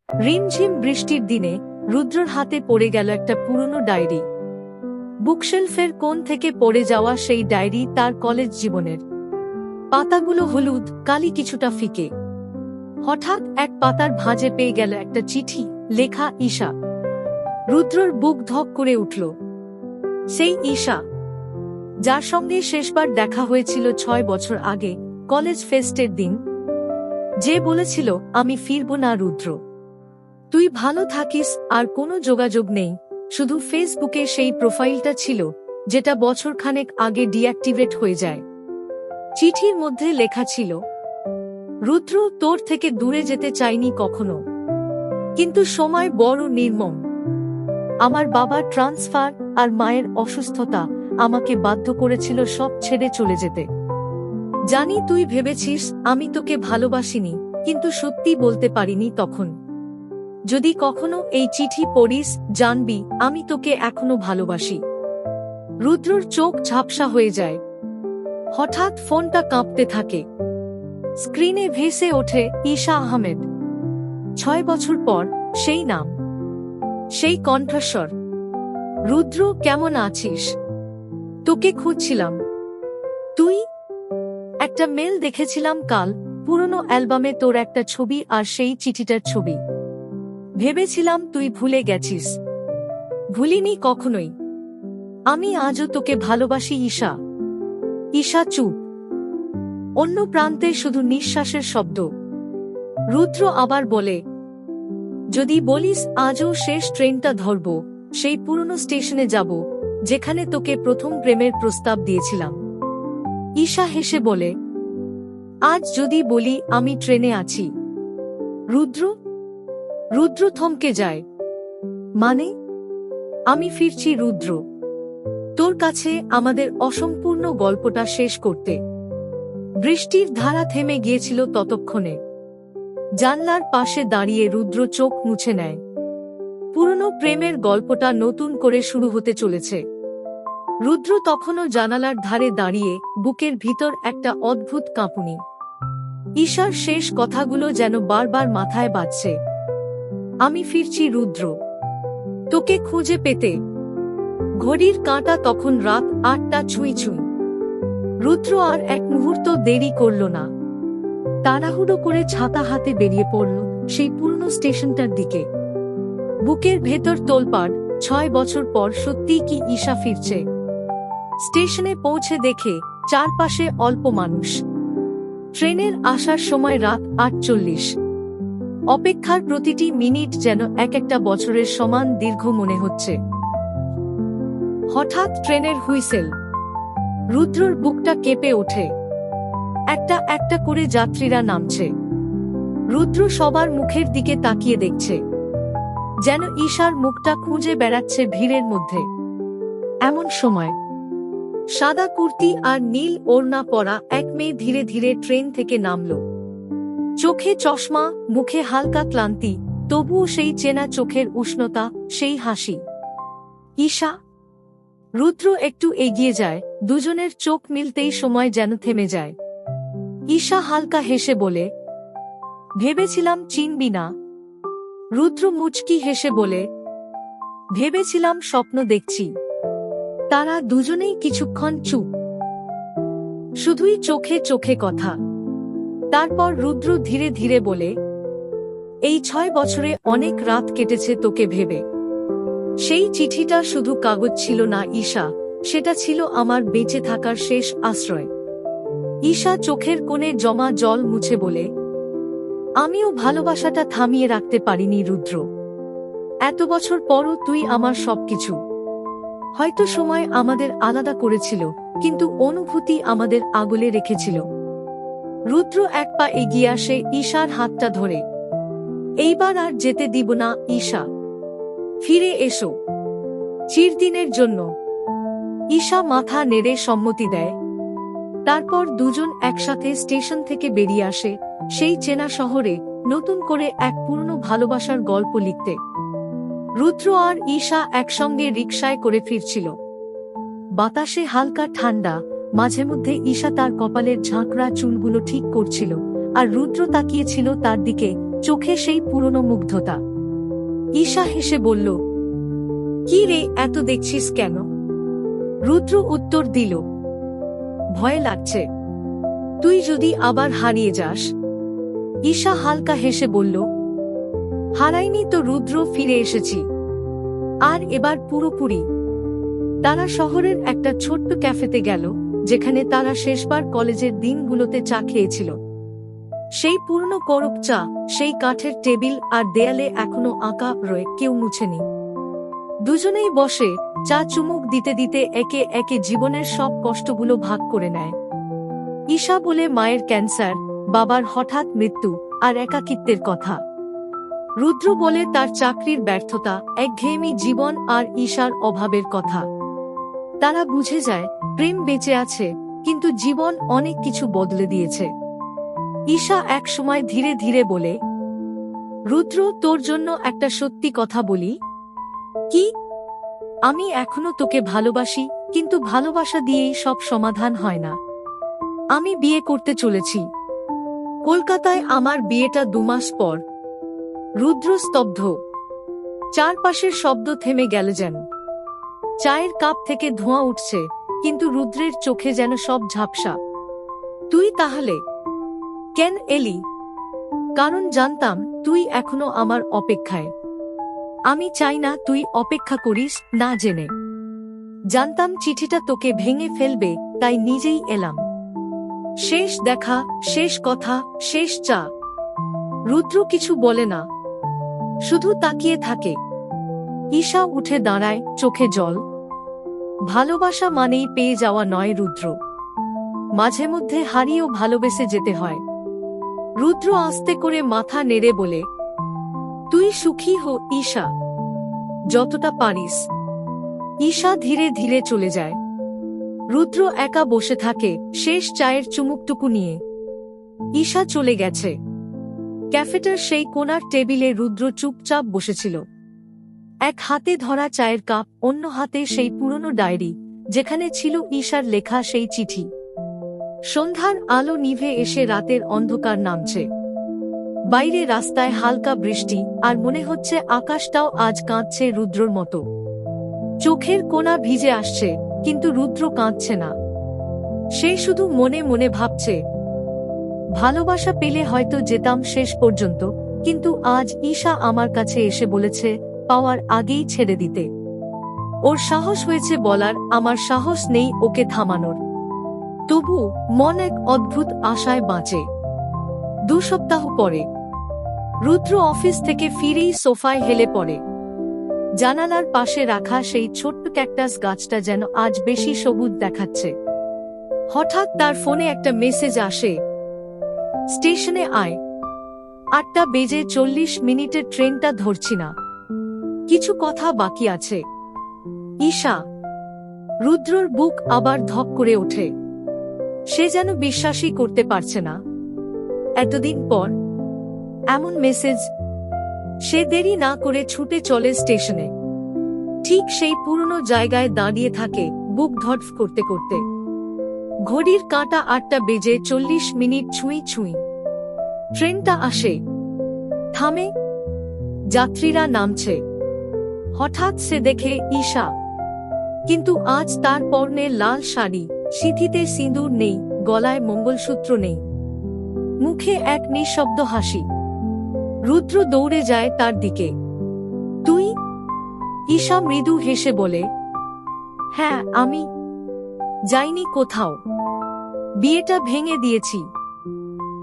রিমঝিম বৃষ্টির দিনে রুদ্রর হাতে পড়ে গেল একটা পুরনো ডায়েরি। বুকশেলফের কোণ থেকে পড়ে যাওয়া সেই ডায়েরি তার কলেজ জীবনের। পাতাগুলো হলুদ, কালি কিছুটা ফিকে। হঠাৎ এক পাতার ভাঁজে পেয়ে গেল একটা চিঠি, লেখা ঈশা। রুদ্রর বুক ধক করে উঠল। সেই ঈশা, যার সঙ্গে শেষবার দেখা হয়েছিল 6 বছর আগে, কলেজ ফেস্টের দিন। যে বলেছিল, আমি ফিরব না রুদ্র, তুই ভালো থাকিস। আর কোনো যোগাযোগ নেই, শুধু ফেসবুকে সেই প্রোফাইলটা ছিল যেটা বছরখানেক আগে ডিঅ্যাক্টিভেট হয়ে যায়। চিঠির মধ্যে লেখা ছিল, রুদ্র, তোর থেকে দূরে যেতে চাইনি কখনো, কিন্তু সময় বড় নির্মম। আমার বাবার ট্রান্সফার আর মায়ের অসুস্থতা আমাকে বাধ্য করেছিল সব ছেড়ে চলে যেতে। জানি তুই ভেবেছিস আমি তোকে ভালোবাসিনি, কিন্তু সত্যি বলতে পারিনি তখন। যদি কখনো এই চিঠি পড়িস, জানবি আমি তোকে এখনো ভালোবাসি। রুদ্রর চোখ ঝাপসা হয়ে যায়। হঠাৎ ফোনটা কাঁপতে থাকে। স্ক্রিনে ভেসে ওঠে ঈশা আহমেদ। 6 বছর পর সেই নাম, সেই কণ্ঠস্বর। রুদ্র, কেমন আছিস? তোকে খুঁজছিলাম। তুই? একটা মেল দেখেছিলাম কাল, পুরনো অ্যালবামে তোর একটা ছবি আর সেই চিঠিটার ছবি। ভেবেছিলাম তুই ভুলে গেছিস। ভুলিনি কখনোই। আমি আজও তোকে ভালোবাসি ঈশা। ঈশা চুপ। অন্য প্রান্তে শুধু নিঃশ্বাসের শব্দ। রুদ্র আবার বলে, যদি বলিস আজও শেষ ট্রেনটা ধরব, সেই পুরনো স্টেশনে যাব যেখানে তোকে প্রথম প্রেমের প্রস্তাব দিয়েছিলাম। ঈশা হেসে বলে, আজ যদি বলি আমি ট্রেনে আছি? রুদ্র রুদ্র থমকে যায়। মানে? আমি ফিরছি রুদ্র, তোর কাছে আমাদের অসম্পূর্ণ গল্পটা শেষ করতে। বৃষ্টির ধারা থেমে গিয়েছিল ততক্ষণে। জানলার পাশে দাঁড়িয়ে রুদ্র চোখ মুছে নেয়। পুরনো প্রেমের গল্পটা নতুন করে শুরু হতে চলেছে। রুদ্র তখনও জানালার ধারে দাঁড়িয়ে, বুকের ভিতর একটা অদ্ভুত কাঁপুনি। ঈশার শেষ কথাগুলো যেন বারবার মাথায় বাজছে। আমি ফিরছি রুদ্র, তোকে খুঁজে পেতে। ঘড়ির কাঁটা তখন রাত 8টা ছুঁই ছুঁই। রুদ্র আর এক মুহূর্ত দেরি করল না। তাড়াহুড়ো করে ছাতা হাতে বেরিয়ে পড়ল সেই পুরনো স্টেশনটার দিকে। বুকের ভেতর তোলপাড়। 6 বছর পর সত্যিই কি ঈশা ফিরছে? স্টেশনে পৌঁছে দেখে চারপাশে অল্প মানুষ। ট্রেনের আসার সময় রাত 8:40। অপেক্ষার প্রতিটি মিনিট যেন এক একটা বছরের সমান দীর্ঘ মনে হচ্ছে। হঠাৎ ট্রেনের হুইসেল। রুদ্রর বুকটা কেঁপে ওঠে। একটা একটা করে যাত্রীরা নামছে। রুদ্র সবার মুখের দিকে তাকিয়ে দেখছে, যেন ঈশার মুখটা খুঁজে বেড়াচ্ছে ভিড়ের মধ্যে। এমন সময় সাদা কুর্তি আর নীল ওড়না পরা এক মেয়ে ধীরে ধীরে ট্রেন থেকে নামল। চোখে চশমা, মুখে হালকা ক্লান্তি, তবুও সেই চেনা চোখের উষ্ণতা, সেই হাসি। ঈশা। রুদ্র একটু এগিয়ে যায়। দুজনের চোখ মিলতেই সময় যেন থেমে যায়। ঈশা হালকা হেসে বলে, ভেবেছিলাম চিনবি না। রুদ্র মুচকি হেসে বলে, ভেবেছিলাম স্বপ্ন দেখছি। তারা দুজনেই কিছুক্ষণ চুপ, শুধুই চোখে চোখে কথা। তারপর রুদ্র ধীরে ধীরে বলে, এই 6 বছরে অনেক রাত কেটেছে তোকে ভেবে। সেই চিঠিটা শুধু কাগজ ছিল না ঈশা, সেটা ছিল আমার বেঁচে থাকার শেষ আশ্রয়। ঈশা চোখের কোণে জমা জল মুছে বলে, আমিও ভালোবাসাটা থামিয়ে রাখতে পারিনি রুদ্র। এত বছর পরও তুই আমার সবকিছু। হয়তো সময় আমাদের আলাদা করেছিল, কিন্তু অনুভূতি আমাদের আগলে রেখেছিল। রুদ্র এক পা এগিয়ে আসে ঈশার হাতটা ধরে। এইবার আর যেতে দিব না ঈশা, ফিরে এসো চিরদিনের জন্য। ঈশা মাথা নেড়ে সম্মতি দেয়। তারপর দুজন একসাথে স্টেশন থেকে বেরিয়ে আসে সেই চেনা শহরে, নতুন করে এক পুরনো ভালোবাসার গল্প লিখতে। রুদ্র আর ঈশা একসঙ্গে রিকশায় করে ফিরছিল। বাতাসে হালকা ঠান্ডা, মাঝে মধ্যে ঈশা তার কপালের ঝাঁকড়া চুলগুলো ঠিক করছিল, আর রুদ্র তাকিয়েছিল তার দিকে, চোখে সেই পুরনো মুগ্ধতা। ঈশা হেসে বলল, কি রে, এত দেখছিস কেন? রুদ্র উত্তর দিল, ভয় লাগছে, তুই যদি আবার হারিয়ে যাস। ঈশা হালকা হেসে বলল, হারাইনি তো রুদ্র, ফিরে এসেছি, আর এবার পুরোপুরি। তারা শহরের একটা ছোট্ট ক্যাফেতে গেল, যেখানে তারা শেষবার কলেজের দিনগুলোতে চা খেয়েছিল। সেই পুরনো করপ চা, সেই কাঠের টেবিল আর দেয়ালে এখনো আঁকা রয়ে, কেউ মুছেনি। দুজনেই বসে চা চুমুক দিতে দিতে একে একে জীবনের সব কষ্টগুলো ভাগ করে নেয়। ঈশা বলে মায়ের ক্যান্সার, বাবার হঠাৎ মৃত্যু আর একাকিত্বের কথা। রুদ্র বলে তার চাকরির ব্যর্থতা, একঘেয়েমি জীবন আর ঈশার অভাবের কথা। তারা বুঝে যায় প্রেম বেঁচে আছে, কিন্তু জীবন অনেক কিছু বদলে দিয়েছে। ঈশা এক সময় ধীরে ধীরে বলে, রুদ্র, তোর জন্য একটা সত্যি কথা বলি। কি? আমি এখনো তোকে ভালোবাসি, কিন্তু ভালোবাসা দিয়েই সব সমাধান হয় না। আমি বিয়ে করতে চলেছি কলকাতায়, আমার বিয়েটা 2 মাস পর। রুদ্র স্তব্ধ, চারপাশের শব্দ থেমে গেল যেন। চায়ের কাপ থেকে ধোঁয়া উঠছে, কিন্তু রুদ্রের চোখে যেন সব ঝাপসা। তুই তাহলে কেন এলি? কারণ জানতাম তুই এখনো আমার অপেক্ষায়। আমি চাই না তুই অপেক্ষা করিস না জেনে। জানতাম চিঠিটা তোকে ভেঙে ফেলবে, তাই নিজেই এলাম। শেষ দেখা, শেষ কথা, শেষ চা। রুদ্র কিছু বলে না, শুধু তাকিয়ে থাকে। ঈশা উঠে দাঁড়ায়, চোখে জল। ভালোবাসা মানেই পেয়ে যাওয়া নয় রুদ্র, মাঝে মধ্যে হারিয়েও ভালোবেসে যেতে হয়। রুদ্র আস্তে করে মাথা নেড়ে বলে, তুই সুখী হো ঈশা, যতটা পারিস। ঈশা ধীরে ধীরে চলে যায়। রুদ্র একা বসে থাকে শেষ চায়ের চুমুকটুকু নিয়ে। ঈশা চলে গেছে। ক্যাফেটার সেই কোণার টেবিলে রুদ্র চুপচাপ বসেছিল। এক হাতে ধরা চায়ের কাপ, অন্য হাতে সেই পুরনো ডায়েরি, যেখানে ছিল ঈশার লেখা সেই চিঠি। সন্ধ্যার আলো নিভে এসে রাতের অন্ধকার নামছে। বাইরে রাস্তায় হালকা বৃষ্টি, আর মনে হচ্ছে আকাশটাও আজ কাঁদছে রুদ্রর মতো। চোখের কোণা ভিজে আসছে, কিন্তু রুদ্র কাঁদছে না। সে শুধু মনে মনে ভাবছে, ভালোবাসা পেলে হয়তো যেতাম শেষ পর্যন্ত, কিন্তু আজ ঈশা আমার কাছে এসে বলেছে পাওয়ার আগেই ছেড়ে দিতে। ওর সাহস হয়েছে বলার, আমার সাহস নেই ওকে থামানোর। তবু মন এক অদ্ভুত আশায় বাঁচে। 2 সপ্তাহ পরে রুদ্র অফিস থেকে ফিরেই সোফায় হেলে পড়ে। জানালার পাশে রাখা সেই ছোট্ট ক্যাকটাস গাছটা যেন আজ বেশি সবুজ দেখাচ্ছে। হঠাৎ তার ফোনে একটা মেসেজ আসে, স্টেশনে আয়, 8:40 ট্রেনটা ধরছি না, কিছু কথা বাকি আছে। ঈশা। রুদ্রর বুক আবার ধক করে ওঠে। সে যেন বিশ্বাসই করতে পারছে না, এতদিন পর এমন মেসেজ। সে দেরি না করে ছুটে চলে স্টেশনে। ঠিক সেই পুরনো জায়গায় দাঁড়িয়ে থাকে, বুক ধড়ফড় করতে করতে। ঘড়ির কাঁটা 8:40 ছুঁই ছুঁই। ট্রেনটা আসে, থামে, যাত্রীরা নামছে। হঠাৎ সে দেখে ঈশা, কিন্তু আজ তার পরনে লাল শাড়ি, সিঁথিতে সিঁদুর নেই, গলায় মঙ্গলসূত্র নেই, মুখে এক নিঃশব্দ হাসি। রুদ্র দৌড়ে যায় তার দিকে। তুই? ঈশা মৃদু হেসে বলে, হ্যাঁ আমি। যাইনি কোথাও, বিয়েটা ভেঙে দিয়েছি।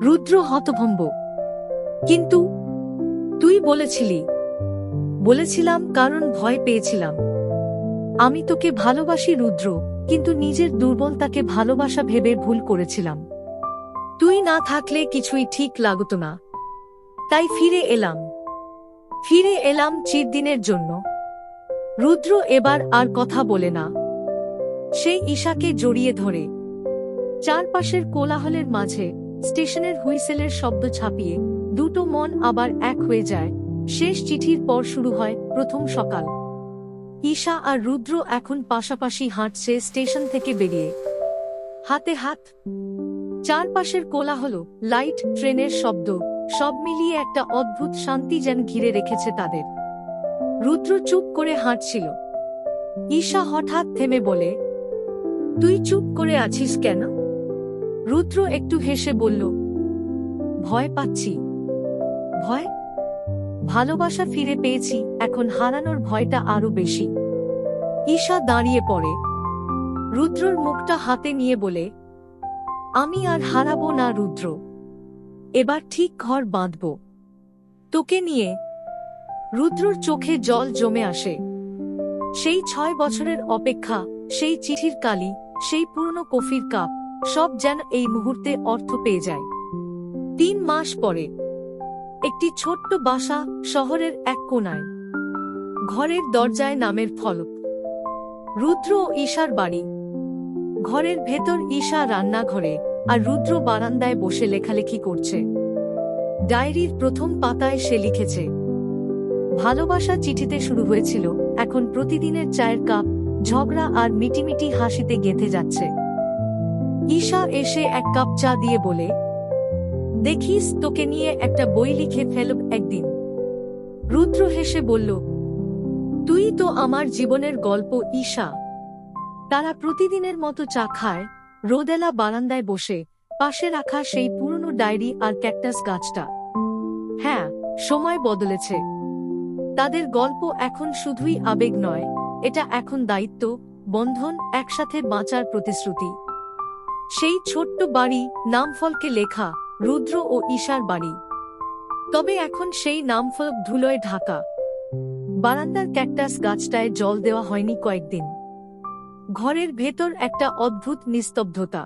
রুদ্র হতভম্ব। কিন্তু তুই বলেছিলি। বলেছিলাম কারণ ভয় পেয়েছিলাম। আমি তোকে ভালোবাসি রুদ্র, কিন্তু নিজের দুর্বলতাকে ভালোবাসা ভেবে ভুল করেছিলাম। তুই না থাকলে কিছুই ঠিক লাগতো না, তাই ফিরে এলাম চিরদিনের জন্য। রুদ্র এবার আর কথা বলে না। সে ঈশাকে জড়িয়ে ধরে। চারপাশের কোলাহলের মাঝে স্টেশনের হুইসেলের শব্দ ছাপিয়ে দুটো মন আবার এক হয়ে যায়। শেষ চিঠির পর শুরু হয় প্রথম সকাল। ঈশা আর রুদ্র এখন পাশাপাশি হাঁটছে স্টেশন থেকে বেরিয়ে, হাতে হাত। চারপাশের কোলাহল, লাইট, ট্রেনের শব্দ, সব মিলিয়ে একটা অদ্ভুত শান্তি যেন ঘিরে রেখেছে তাদের। রুদ্র চুপ করে হাঁটছিল। ঈশা হঠাৎ থেমে বলে, তুই চুপ করে আছিস কেন? রুদ্র একটু হেসে বলল, ভয় পাচ্ছি। ভয়? ভালোবাসা ফিরে পেয়েছি, এখন হারানোর ভয়টা আরো বেশি। ঈশা দাঁড়িয়ে পড়ে। রুদ্রর মুখটা হাতে নিয়ে বলে, আমি আর হারাবো না রুদ্র, এবার ঠিক ঘর বাঁধব তোকে নিয়ে। রুদ্রর চোখে জল জমে আসে। সেই 6 বছরের অপেক্ষা, সেই চিঠির কালি, সেই পুরনো কফির কাপ, সব যেন এই মুহূর্তে অর্থ পেয়ে যায়। 3 মাস পরে একটি ছোট্ট বাসা, শহরের এক কোণায়। ঘরের দরজায় নামের ফলক, রুদ্র ও ঈশার বাড়ি। ঘরের ভেতর ঈশা রান্নাঘরে, আর রুদ্র বারান্দায় বসে লেখালেখি করছে। ডায়েরির প্রথম পাতায় সে লিখেছে, ভালোবাসা চিঠিতে শুরু হয়েছিল, এখন প্রতিদিনের চায়ের কাপ, ঝগড়া আর মিটিমিটি হাসিতে গেঁথে যাচ্ছে। ঈশা এসে 1 কাপ চা দিয়ে বলে, দেখিস, তোকে নিয়ে একটা বই লিখে ফেলব একদিন। রুদ্র হেসে বলল, তুই তো আমার জীবনের গল্প ঈশা। তারা প্রতিদিনের মতো চা খায়, রোদেলা বারান্দায় বসে, পাশে রাখা সেই পুরনো ডায়েরি আর ক্যাকটাস গাছটা। হ্যাঁ, সময় বদলেছে। তাদের গল্প এখন শুধুই আবেগ নয়, এটা এখন দায়িত্ব, বন্ধন, একসাথে বাঁচার প্রতিশ্রুতি। সেই ছোট্ট বাড়ি, নামফলকে লেখা, রুদ্র ও ঈশার বাড়ি। তবে এখন সেই নামফলক ধুলোয় ঢাকা। বারান্দার ক্যাকটাস গাছটায় জল দেওয়া হয়নি কয়েকদিন। ঘরের ভেতর একটা অদ্ভুত নিস্তব্ধতা।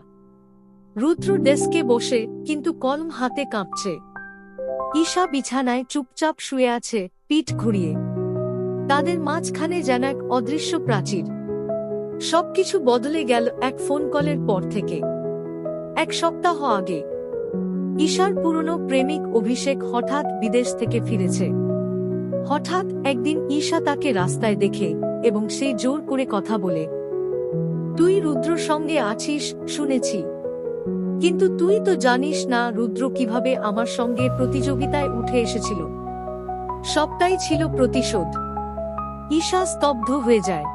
রুদ্র ডেস্কে বসে, কিন্তু কলম হাতে কাঁপছে। ঈশা বিছানায় চুপচাপ শুয়ে আছে, পিঠ ঘুরিয়ে। তাদের মাঝখানে যেন এক অদৃশ্য প্রাচীর। সবকিছু বদলে গেল এক ফোন কলের পর থেকে। 1 সপ্তাহ আগে ঈশার পুরনো প্রেমিক অভিষেক হঠাৎ বিদেশ থেকে ফিরেছে। হঠাৎ একদিন ঈশা তাকে রাস্তায় দেখে, এবং সে জোর করে কথা বলে, তুই রুদ্রর সঙ্গে আছিস শুনেছি, কিন্তু তুই তো জানিস না রুদ্র কিভাবে আমার সঙ্গে প্রতিযোগিতায় উঠে এসেছিল। সবটাই ছিল প্রতিশোধ। ঈশা স্তব্ধ হয়ে যায়।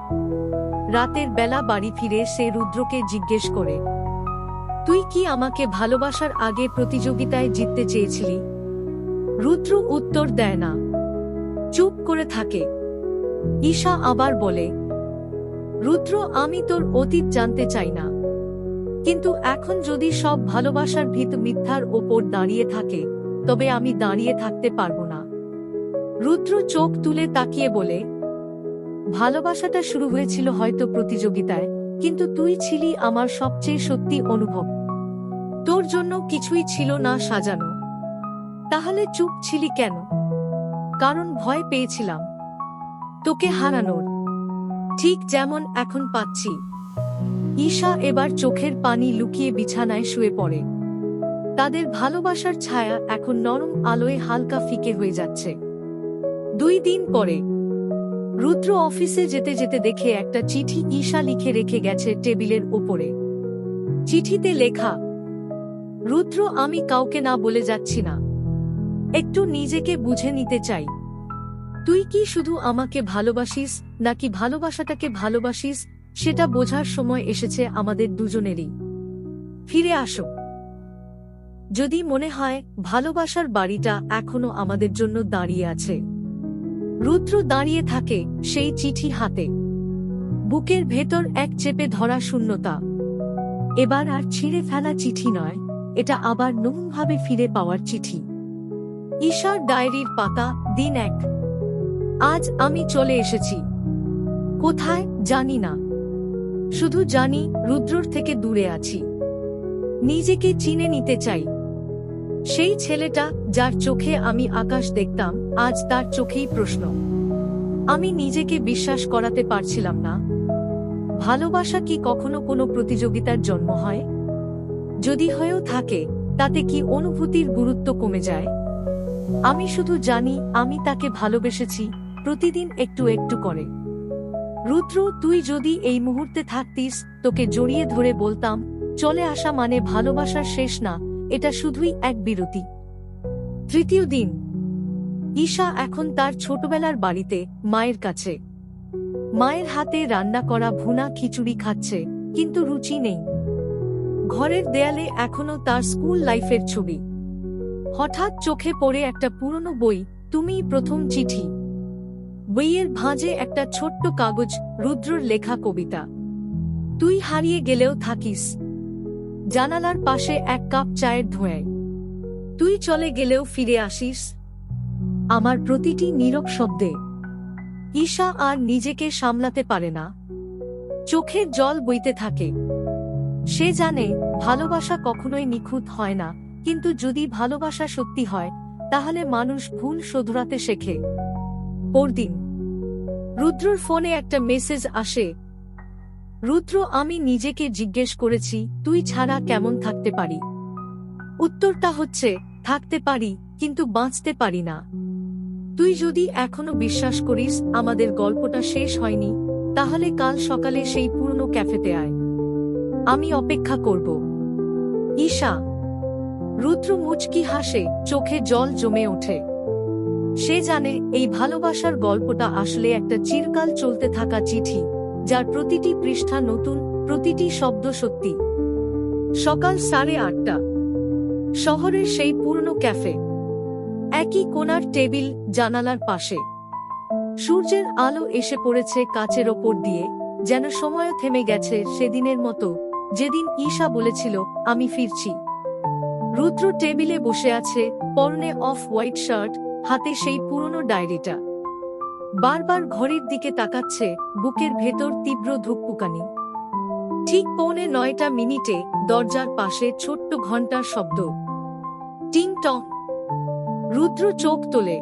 রাতের বেলা বাড়ি ফিরে সে রুদ্রকে জিজ্ঞেস করে, তুই কি আমাকে ভালোবাসার আগে প্রতিযোগিতায় জিততে চেয়েছিলি? রুদ্র উত্তর দেয় না, চুপ করে থাকে। ঈশা আবার বলে, রুদ্র, আমি তোর অতীত জানতে চাই না, কিন্তু এখন যদি সব ভালোবাসার ভিত মিথ্যার ওপর দাঁড়িয়ে থাকে, তবে আমি দাঁড়িয়ে থাকতে পারবো না। রুদ্র চোখ তুলে তাকিয়ে বলে, ভালোবাসাটা শুরু হয়েছিল হয়তো প্রতিযোগিতায়, কিন্তু তুই ছিলি আমার সবচেয়ে সত্যি অনুভব। তোর জন্য কিছুই ছিল না সাজানো। তাহলে চুপ ছিলি কেন? কারণ ভয় পেয়েছিলাম তোকে হারানোর, ঠিক যেমন এখন পাচ্ছি। ঈশা এবার চোখের পানি লুকিয়ে বিছানায় শুয়ে পড়ে। তাদের ভালোবাসার ছায়া এখন নরম আলোয় হালকা ফিকে হয়ে যাচ্ছে। 2 দিন পরে রুদ্র অফিসে যেতে যেতে দেখে একটা চিঠি ঈশা লিখে রেখে গেছে টেবিলের ওপরে। চিঠিতে লেখা, রুদ্র, আমি কাউকে না বলে যাচ্ছি না, একটু নিজেকে বুঝে নিতে চাই। তুই কি শুধু আমাকে ভালোবাসিস, নাকি ভালোবাসাটাকে ভালোবাসিস, সেটা বোঝার সময় এসেছে আমাদের দুজনেরই। ফিরে আসো। যদি মনে হয় ভালোবাসার বাড়িটা এখনো আমাদের জন্য দাঁড়িয়ে আছে। রুদ্র দাঁড়িয়ে থাকে, সেই চিঠি হাতে। বুকের ভেতর এক চেপে ধরা শূন্যতা। এবার আর ছিঁড়ে ফেলা চিঠি নয়, এটা আবার নতুনভাবে ফিরে পাওয়ার চিঠি। ঈশার ডায়েরির পাতা, দিন 1। আজ আমি চলে এসেছি। কোথায় জানি না, শুধু জানি রুদ্রর থেকে দূরে আছি। নিজেকে চিনে নিতে চাই। সেই ছেলেটা যার চোখে আমি আকাশ দেখতাম, আজ তার চোখেই প্রশ্ন। আমি নিজেকে বিশ্বাস করাতে পারছিলাম না। ভালোবাসা কি কখনো কোনো প্রতিযোগিতার জন্ম হয়? যদি হয়েও থাকে, তাতে কি অনুভূতির গুরুত্ব কমে যায়? আমি শুধু জানি আমি তাকে ভালোবেসেছি, প্রতিদিন একটু একটু করে। রুদ্র, তুই যদি এই মুহূর্তে থাকতিস, তোকে জড়িয়ে ধরে বলতাম, চলে আসা মানে ভালোবাসার শেষ না, এটা শুধুই এক বিরতি। তৃতীয় দিন। ঈশা এখন তার ছোটবেলার বাড়িতে মায়ের কাছে। মায়ের হাতে রান্না করা ভুনা খিচুড়ি খাচ্ছে, কিন্তু রুচি নেই। ঘরের দেয়ালে এখনো তার স্কুল লাইফের ছবি। হঠাৎ চোখে পড়ে একটা পুরনো বই, তুমিই প্রথম চিঠি। বইয়ের ভাঁজে একটা ছোট্ট কাগজ, রুদ্রর লেখা কবিতা। তুই হারিয়ে গেলেও থাকিস জানালার পাশে এক কাপ চায়ের ধোঁয়ায়। তুই চলে গেলেও ফিরে আসিস আমার প্রতিটি নীরব শব্দে। ঈশা আর নিজেকে সামলাতে পারে না, চোখের জল বইতে থাকে। সে জানে ভালোবাসা কখনোই নিখুঁত হয় না, কিন্তু যদি ভালোবাসা সত্যি হয় তাহলে মানুষ ভুল শোধরাতে শেখে। পরদিন রুদ্রর ফোনে একটা মেসেজ আসে। রুদ্র, আমি নিজেকে জিজ্ঞেস করেছি তুই ছাড়া কেমন থাকতে পারি। উত্তরটা হচ্ছে, থাকতে পারি কিন্তু বাঁচতে পারি না। তুই যদি এখনো বিশ্বাস করিস আমাদের গল্পটা শেষ হয়নি, তাহলে কাল সকালে সেই পুরনো ক্যাফেতে আয়। আমি অপেক্ষা করব। ঈশা। রুদ্র মুচকি হাসে, চোখে জল জমে ওঠে। সে জানে এই ভালোবাসার গল্পটা আসলে একটা চিরকাল চলতে থাকা চিঠি, যার প্রতিটি পৃষ্ঠা নতুন, প্রতিটি শব্দ সত্যি। সকাল 8:30। শহরের সেই পুরনো ক্যাফে। একই কোণার টেবিল, জানালার পাশে। সূর্যের আলো এসে পড়েছে কাচের ওপর দিয়ে, যেন সময় থেমে গেছে সেদিনের মতো, যেদিন ঈশা বলেছিল আমি ফিরছি। রুদ্র টেবিলে বসে আছে, পরনে অফ হোয়াইট শার্ট, হাতে সেই পুরনো ডায়েরিটা। বারবার ঘড়ির দিকে তাকাচ্ছে, বুকের ভেতর তীব্র ধুকপুকানি। ঠিক 8:45 দরজার পাশে ছোট্ট ঘণ্টার শব্দ। টিং টং। রুদ্র চোখ তোলে।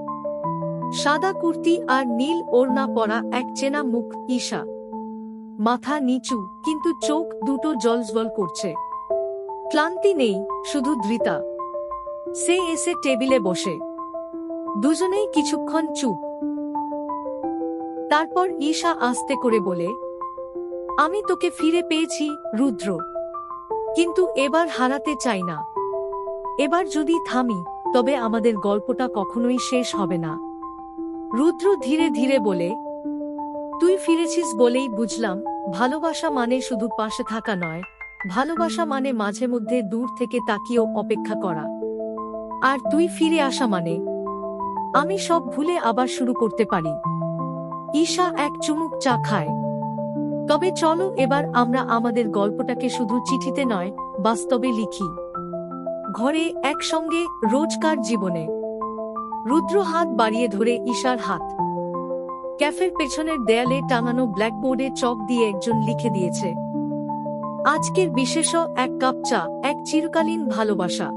সাদা কুর্তি আর নীল ওড়না পরা এক চেনা মুখ। ঈশা। মাথা নিচু, কিন্তু চোখ দুটো জ্বলজ্বল করছে। ক্লান্তি নেই, শুধু দৃঢ়তা। সে এসে টেবিলে বসে। দুজনেই কিছুক্ষণ চুপ। তারপর ঈশা আস্তে করে বলে, আমি তোকে ফিরে পেয়েছি রুদ্র, কিন্তু এবার হারাতে চাই না। এবার যদি থামি তবে আমাদের গল্পটা কখনোই শেষ হবে না। রুদ্র ধীরে ধীরে বলে, তুই ফিরেছিস বলেই বুঝলাম ভালোবাসা মানে শুধু পাশে থাকা নয়, ভালোবাসা মানে মাঝে মধ্যে দূর থেকে তাকিয়েও অপেক্ষা করা। আর তুই ফিরে আসা মানে আমি সব ভুলে আবার শুরু করতে পারি। ঈশা এক চুমুক চা খায়। তবে চলো এবার আমরা আমাদের গল্পটাকে শুধু চিঠিতে নয়, বাস্তবে লিখি। ঘরে একসঙ্গে, রোজকার জীবনে। রুদ্র হাত বাড়িয়ে ধরে ঈশার হাত। ক্যাফের পেছনের দেয়ালে টাঙানো ব্ল্যাকবোর্ডে চক দিয়ে একজন লিখে দিয়েছে, আজকের বিশেষ এক কাপ চা, এক চিরকালীন ভালোবাসা।